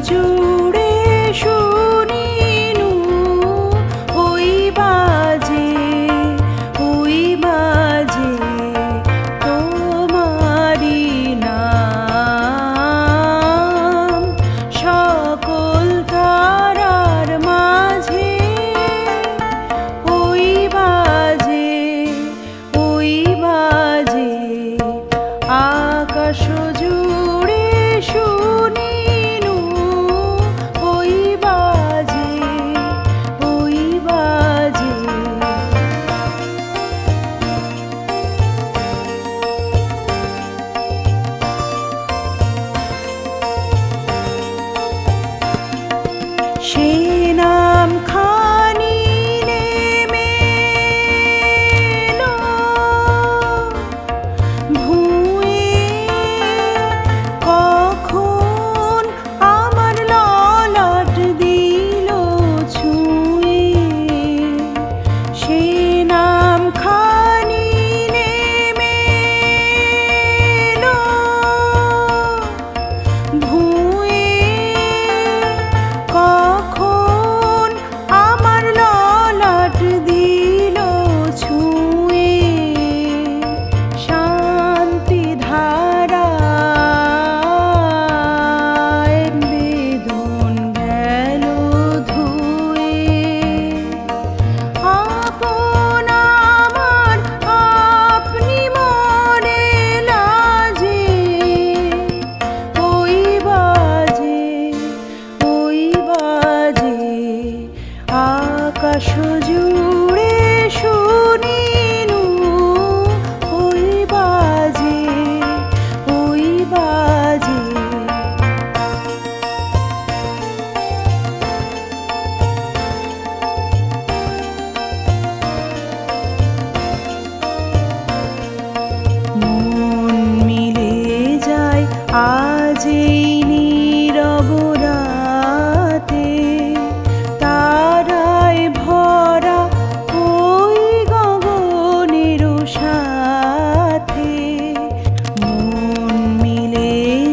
জুড়ে শুনিনু ওই বাজে তোমারি নাম সকল তারার মাঝে ওই বাজে আকাশ জুড়ে শুনিনু ওই বাজে সে নাম খানি নেমে এলো ভুঁয়ে কখন আমার ললাট দিল ছুঁয়ে সে নাম খানি নেমে এলো ভুঁয়ে কখন আমার ললাট দিল ছুঁয়ে শান্তি ধারায় বেদন গেল ধুয়ে আপন আমার আপনি মরে লাজে ওই বাজে আকাশ জুড়ে শুনিনু ওই বাজে মন মিলে যায় আজ এই নীরব রাতে তারায় ভরা ওই গগনের সাথে মন মিলে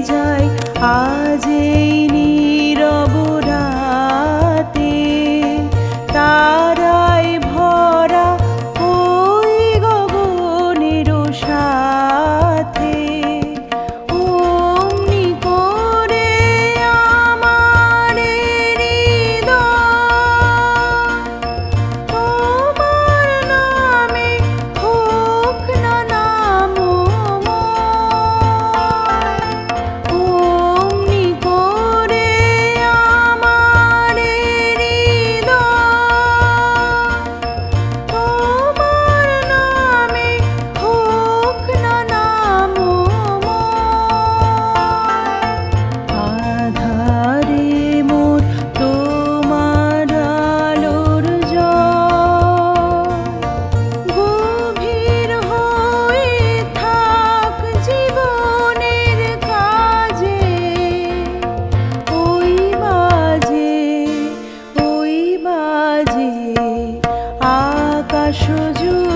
যায় আজ এই নীরব রাতে তারায় ভরা ওই গগনের সাথে অমনি করে আমার হৃদয় তোমার নামে হোক না নামময় অমনি করে আমার হৃদয় তোমার নামে হোক না নামময় আধারে মোর তোমার আলোর জয় গভীর হয়ে থাক জীবনের কাজে ওই বাজে আকাশ জুড়ে